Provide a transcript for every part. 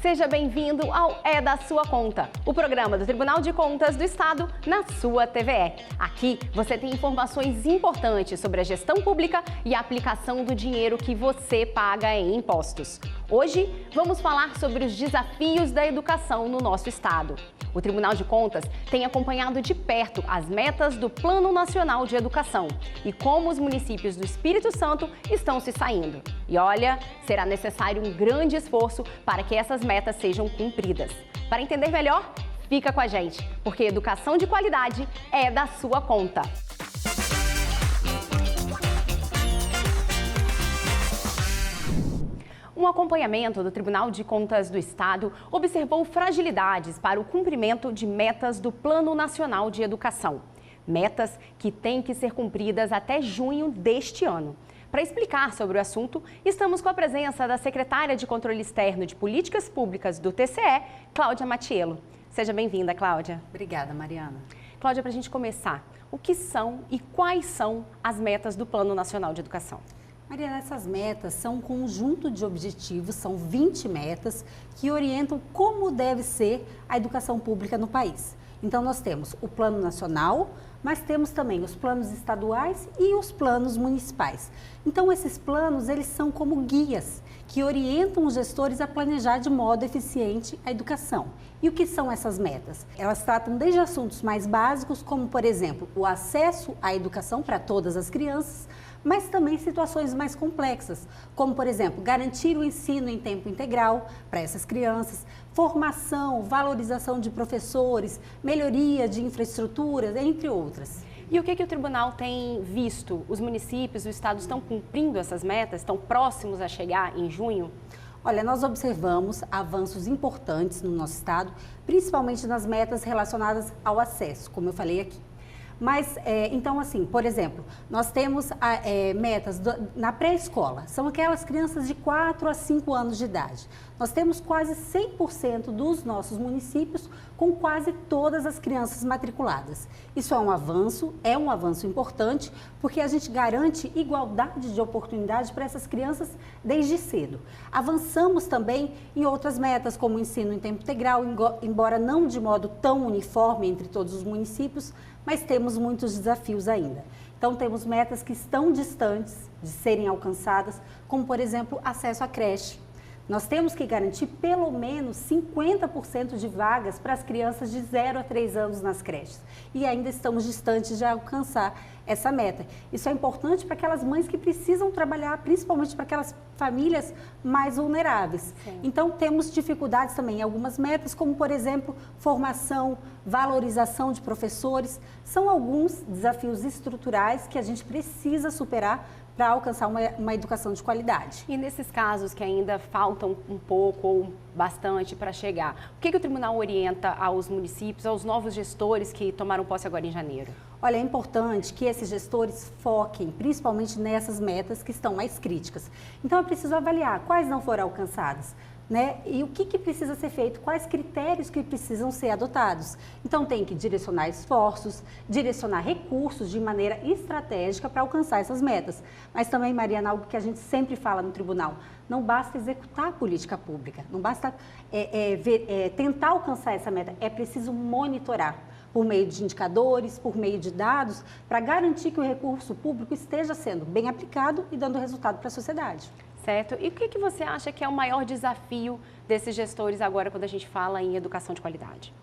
Seja bem-vindo ao É da Sua Conta, o programa do Tribunal de Contas do Estado na sua TVE. Aqui você tem informações importantes sobre a gestão pública e a aplicação do dinheiro que você paga em impostos. Hoje vamos falar sobre os desafios da educação no nosso estado. O Tribunal de Contas tem acompanhado de perto as metas do Plano Nacional de Educação e como os municípios do Espírito Santo estão se saindo. E olha, será necessário um grande esforço para que essas metas sejam cumpridas. Para entender melhor, fica com a gente, porque educação de qualidade é da sua conta. Um acompanhamento do Tribunal de Contas do Estado observou fragilidades para o cumprimento de metas do Plano Nacional de Educação. Metas que têm que ser cumpridas até junho deste ano. Para explicar sobre o assunto, estamos com a presença da secretária de Controle Externo de Políticas Públicas do TCE, Cláudia Matiello. Seja bem-vinda, Cláudia. Obrigada, Mariana. Cláudia, para a gente começar, o que são e quais são as metas do Plano Nacional de Educação? Mariana, essas metas são um conjunto de objetivos, são 20 metas que orientam como deve ser a educação pública no país. Então, nós temos o Plano Nacional, mas temos também os planos estaduais e os planos municipais. Então, esses planos, eles são como guias que orientam os gestores a planejar de modo eficiente a educação. E o que são essas metas? Elas tratam desde assuntos mais básicos, como, por exemplo, o acesso à educação para todas as crianças, mas também situações mais complexas, como, por exemplo, garantir o ensino em tempo integral para essas crianças, formação, valorização de professores, melhoria de infraestruturas, entre outras. E o que o tribunal tem visto? Os municípios, o estado estão cumprindo essas metas? Estão próximos a chegar em junho? Olha, nós observamos avanços importantes no nosso estado, principalmente nas metas relacionadas ao acesso, como eu falei aqui. Mas, então, assim, por exemplo, nós temos metas na pré-escola, são aquelas crianças de 4 a 5 anos de idade. Nós temos quase 100% dos nossos municípios com quase todas as crianças matriculadas. Isso é um avanço importante, porque a gente garante igualdade de oportunidade para essas crianças desde cedo. Avançamos também em outras metas, como o ensino em tempo integral, embora não de modo tão uniforme entre todos os municípios, mas temos muitos desafios ainda. Então, temos metas que estão distantes de serem alcançadas, como, por exemplo, acesso à creche. Nós temos que garantir pelo menos 50% de vagas para as crianças de 0 a 3 anos nas creches. E ainda estamos distantes de alcançar essa meta. Isso é importante para aquelas mães que precisam trabalhar, principalmente para aquelas famílias mais vulneráveis. Sim. Então, temos dificuldades também em algumas metas, como, por exemplo, formação, valorização de professores. São alguns desafios estruturais que a gente precisa superar para alcançar uma educação de qualidade. E nesses casos que ainda faltam um pouco ou bastante para chegar, o que o tribunal orienta aos municípios, aos novos gestores que tomaram posse agora em janeiro? Olha, é importante que esses gestores foquem principalmente nessas metas que estão mais críticas. Então, é preciso avaliar quais não foram alcançadas, né? E o que precisa ser feito, quais critérios que precisam ser adotados. Então, tem que direcionar esforços, direcionar recursos de maneira estratégica para alcançar essas metas. Mas também, Mariana, algo que a gente sempre fala no tribunal, não basta executar a política pública, não basta tentar alcançar essa meta, é preciso monitorar por meio de indicadores, por meio de dados, para garantir que o recurso público esteja sendo bem aplicado e dando resultado para a sociedade. Certo. E o que você acha que é o maior desafio desses gestores agora quando a gente fala em educação de qualidade?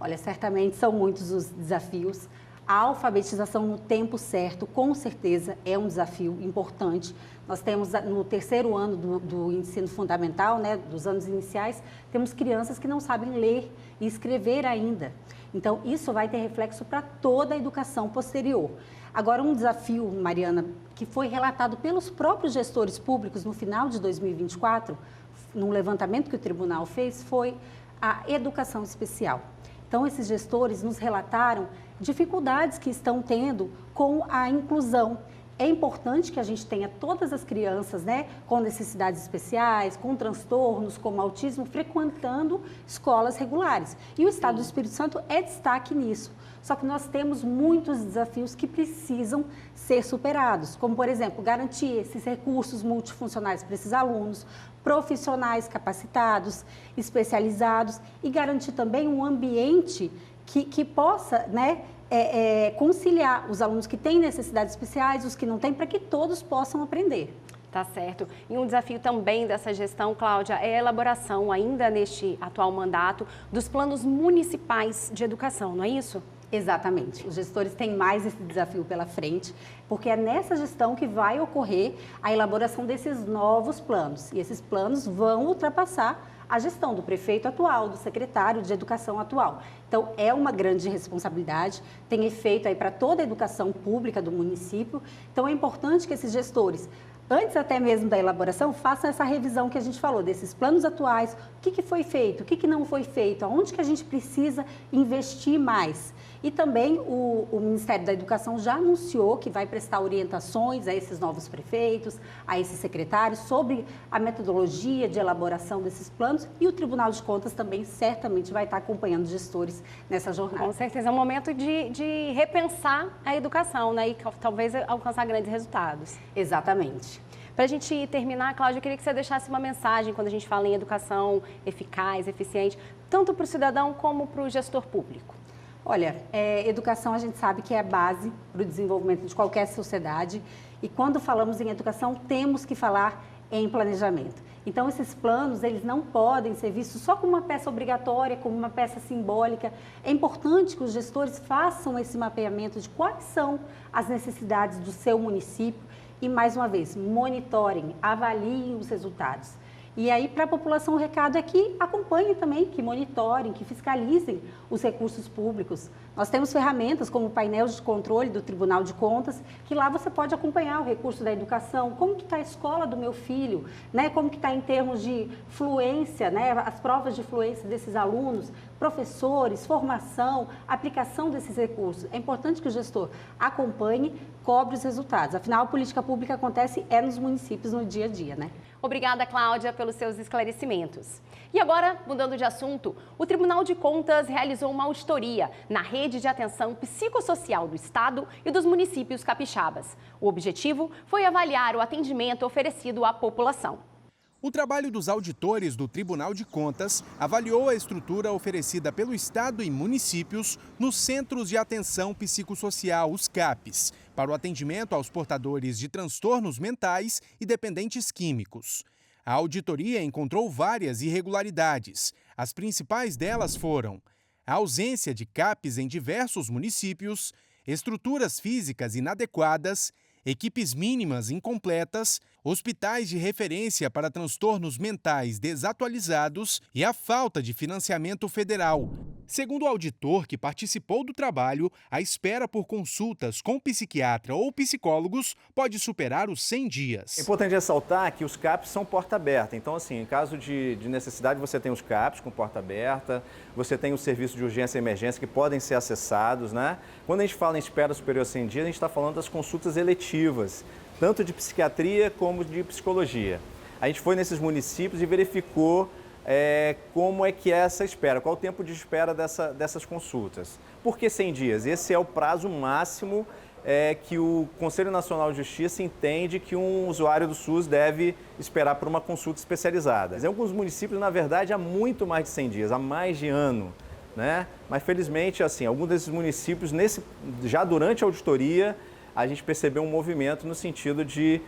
Olha, certamente são muitos os desafios. A alfabetização no tempo certo, com certeza, é um desafio importante. Nós temos no terceiro ano do ensino fundamental, né, dos anos iniciais, temos crianças que não sabem ler e escrever ainda. Então, isso vai ter reflexo para toda a educação posterior. Agora, um desafio, Mariana, que foi relatado pelos próprios gestores públicos no final de 2024, num levantamento que o tribunal fez, foi a educação especial. Então, esses gestores nos relataram dificuldades que estão tendo com a inclusão, É importante que a gente tenha todas as crianças, né, com necessidades especiais, com transtornos como autismo, frequentando escolas regulares. E o Estado do Espírito Santo é destaque nisso. Só que nós temos muitos desafios que precisam ser superados, como, por exemplo, garantir esses recursos multifuncionais para esses alunos, profissionais capacitados, especializados e garantir também um ambiente que possa, né, conciliar os alunos que têm necessidades especiais, os que não têm, para que todos possam aprender. Tá certo. E um desafio também dessa gestão, Cláudia, é a elaboração, ainda neste atual mandato, dos planos municipais de educação, não é isso? Exatamente. Os gestores têm mais esse desafio pela frente, porque é nessa gestão que vai ocorrer a elaboração desses novos planos. E esses planos vão ultrapassar a gestão do prefeito atual, do secretário de educação atual. Então, é uma grande responsabilidade, tem efeito aí para toda a educação pública do município. Então, é importante que esses gestores, antes até mesmo da elaboração, façam essa revisão que a gente falou, desses planos atuais, o que foi feito, o que não foi feito, aonde que a gente precisa investir mais. E também o Ministério da Educação já anunciou que vai prestar orientações a esses novos prefeitos, a esses secretários, sobre a metodologia de elaboração desses planos, e o Tribunal de Contas também certamente vai estar acompanhando os gestores nessa jornada. Com certeza, é um momento de repensar a educação, né, e talvez alcançar grandes resultados. Exatamente. Para a gente terminar, Cláudia, eu queria que você deixasse uma mensagem quando a gente fala em educação eficaz, eficiente, tanto para o cidadão como para o gestor público. Olha, educação a gente sabe que é a base para o desenvolvimento de qualquer sociedade, e quando falamos em educação temos que falar em planejamento. Então, esses planos, eles não podem ser vistos só como uma peça obrigatória, como uma peça simbólica. É importante que os gestores façam esse mapeamento de quais são as necessidades do seu município e, mais uma vez, monitorem, avaliem os resultados. E aí, para a população, o recado é que acompanhem também, que monitorem, que fiscalizem os recursos públicos. Nós temos ferramentas como o painel de controle do Tribunal de Contas, que lá você pode acompanhar o recurso da educação, como que está a escola do meu filho, né? Como que está em termos de fluência, né? As provas de fluência desses alunos, professores, formação, aplicação desses recursos. É importante que o gestor acompanhe, cobre os resultados. Afinal, a política pública acontece nos municípios no dia a dia, né? Obrigada, Cláudia, pelos seus esclarecimentos. E agora, mudando de assunto, o Tribunal de Contas realizou uma auditoria na rede de atenção psicossocial do Estado e dos municípios capixabas. O objetivo foi avaliar o atendimento oferecido à população. O trabalho dos auditores do Tribunal de Contas avaliou a estrutura oferecida pelo Estado e municípios nos Centros de Atenção Psicossocial, os CAPs, para o atendimento aos portadores de transtornos mentais e dependentes químicos. A auditoria encontrou várias irregularidades. As principais delas foram a ausência de CAPs em diversos municípios, estruturas físicas inadequadas, equipes mínimas incompletas, hospitais de referência para transtornos mentais desatualizados e a falta de financiamento federal. Segundo o auditor que participou do trabalho, a espera por consultas com psiquiatra ou psicólogos pode superar os 100 dias. É importante ressaltar que os CAPs são porta aberta. Então, assim, em caso de necessidade, você tem os CAPs com porta aberta, você tem o serviço de urgência e emergência que podem ser acessados, né? Quando a gente fala em espera superior a 100 dias, a gente está falando das consultas eletivas, tanto de psiquiatria como de psicologia. A gente foi nesses municípios e verificou como é que é essa espera, qual o tempo de espera dessas consultas. Por que 100 dias? Esse é o prazo máximo que o Conselho Nacional de Justiça entende que um usuário do SUS deve esperar por uma consulta especializada. Em alguns municípios, na verdade, há muito mais de 100 dias, há mais de ano, né? Mas, felizmente, assim, alguns desses municípios, já durante a auditoria, a gente percebeu um movimento no sentido de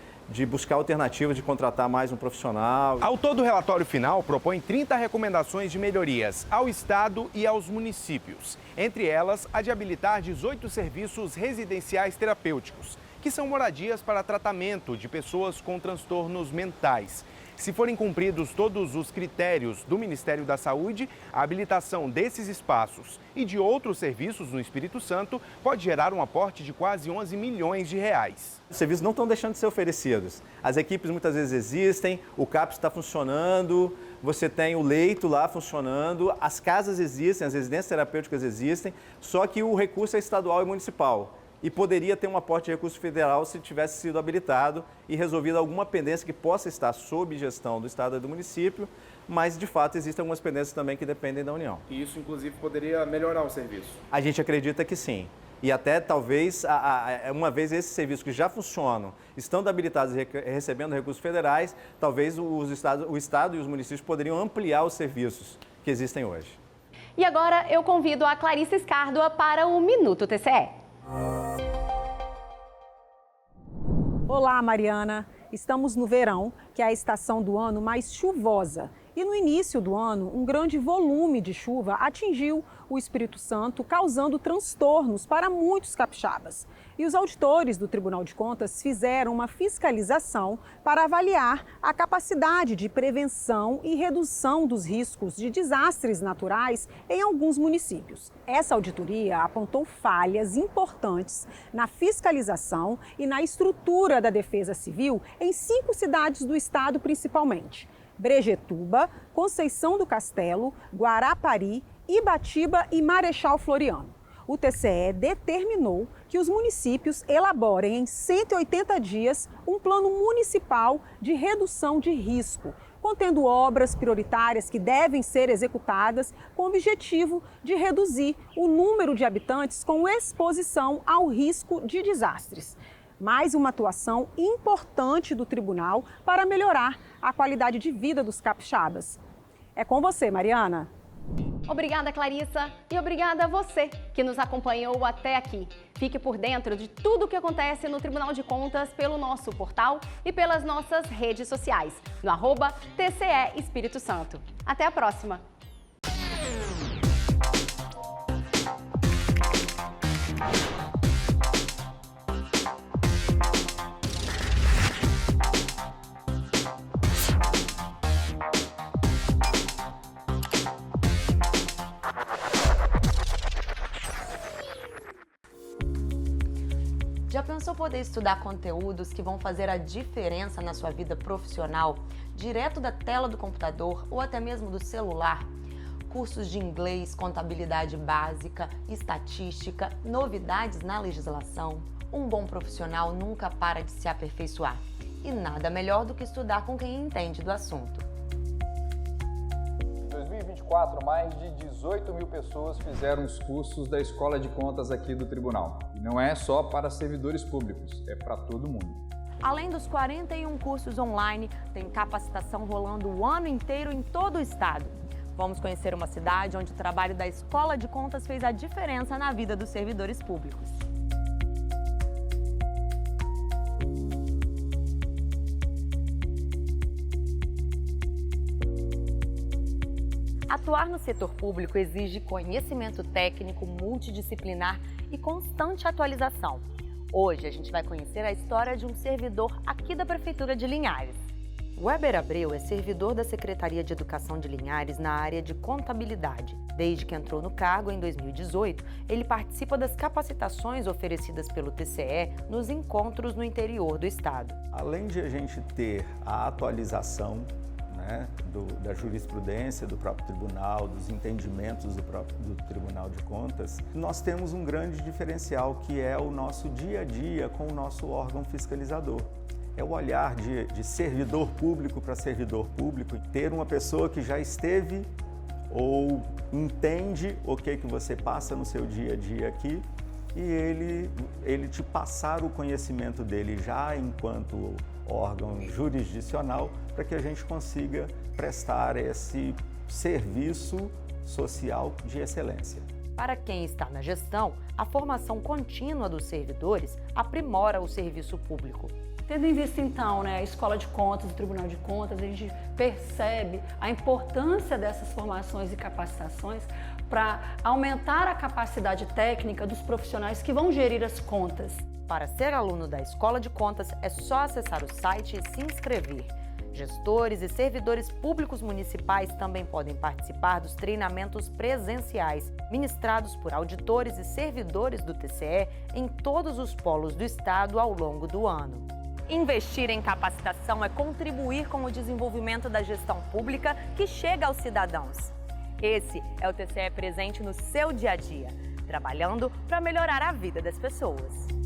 buscar alternativas, de contratar mais um profissional. Ao todo, o relatório final propõe 30 recomendações de melhorias ao Estado e aos municípios. Entre elas, a de habilitar 18 serviços residenciais terapêuticos, que são moradias para tratamento de pessoas com transtornos mentais. Se forem cumpridos todos os critérios do Ministério da Saúde, a habilitação desses espaços e de outros serviços no Espírito Santo pode gerar um aporte de quase 11 milhões de reais. Os serviços não estão deixando de ser oferecidos. As equipes muitas vezes existem, o CAPS está funcionando, você tem o leito lá funcionando, as casas existem, as residências terapêuticas existem, só que o recurso é estadual e municipal. e poderia ter um aporte de recurso federal se tivesse sido habilitado e resolvido alguma pendência que possa estar sob gestão do Estado e do município, mas de fato existem algumas pendências também que dependem da União. E isso, inclusive, poderia melhorar o serviço? A gente acredita que sim. E até talvez, uma vez esses serviços que já funcionam, estando habilitados e recebendo recursos federais, talvez o Estado e os municípios poderiam ampliar os serviços que existem hoje. E agora eu convido a Clarice Escárdua para o Minuto TCE. Olá, Mariana. Estamos no verão, que é a estação do ano mais chuvosa. E no início do ano, um grande volume de chuva atingiu o Espírito Santo, causando transtornos para muitos capixabas. E os auditores do Tribunal de Contas fizeram uma fiscalização para avaliar a capacidade de prevenção e redução dos riscos de desastres naturais em alguns municípios. Essa auditoria apontou falhas importantes na fiscalização e na estrutura da Defesa Civil em 5 cidades do estado principalmente: Brejetuba, Conceição do Castelo, Guarapari, Ibatiba e Marechal Floriano. O TCE determinou que os municípios elaborem em 180 dias um plano municipal de redução de risco, contendo obras prioritárias que devem ser executadas com o objetivo de reduzir o número de habitantes com exposição ao risco de desastres. Mais uma atuação importante do tribunal para melhorar a qualidade de vida dos capixabas. É com você, Mariana. Obrigada, Clarissa, e obrigada a você que nos acompanhou até aqui. Fique por dentro de tudo o que acontece no Tribunal de Contas pelo nosso portal e pelas nossas redes sociais, no @TCE Espírito Santo. Até a próxima! Já pensou poder estudar conteúdos que vão fazer a diferença na sua vida profissional, direto da tela do computador ou até mesmo do celular? Cursos de inglês, contabilidade básica, estatística, novidades na legislação. Um bom profissional nunca para de se aperfeiçoar. E nada melhor do que estudar com quem entende do assunto. Em 2024, mais de 18 mil pessoas fizeram os cursos da Escola de Contas aqui do Tribunal. E não é só para servidores públicos, é para todo mundo. Além dos 41 cursos online, tem capacitação rolando o ano inteiro em todo o estado. Vamos conhecer uma cidade onde o trabalho da Escola de Contas fez a diferença na vida dos servidores públicos. Atuar no setor público exige conhecimento técnico, multidisciplinar e constante atualização. Hoje a gente vai conhecer a história de um servidor aqui da Prefeitura de Linhares. Weber Abreu é servidor da Secretaria de Educação de Linhares na área de contabilidade. Desde que entrou no cargo em 2018, ele participa das capacitações oferecidas pelo TCE nos encontros no interior do estado. Além de a gente ter a atualização da jurisprudência do próprio tribunal, dos entendimentos do Tribunal de Contas, nós temos um grande diferencial que é o nosso dia a dia com o nosso órgão fiscalizador. É o olhar de servidor público para servidor público, ter uma pessoa que já esteve ou entende o que você passa no seu dia a dia aqui e ele te passar o conhecimento dele já enquanto órgão jurisdicional para que a gente consiga prestar esse serviço social de excelência. Para quem está na gestão, a formação contínua dos servidores aprimora o serviço público. Tendo em vista, então, a Escola de Contas, o Tribunal de Contas, a gente percebe a importância dessas formações e capacitações para aumentar a capacidade técnica dos profissionais que vão gerir as contas. Para ser aluno da Escola de Contas, é só acessar o site e se inscrever. Gestores e servidores públicos municipais também podem participar dos treinamentos presenciais, ministrados por auditores e servidores do TCE em todos os polos do estado ao longo do ano. Investir em capacitação é contribuir com o desenvolvimento da gestão pública que chega aos cidadãos. Esse é o TCE presente no seu dia a dia. trabalhando para melhorar a vida das pessoas.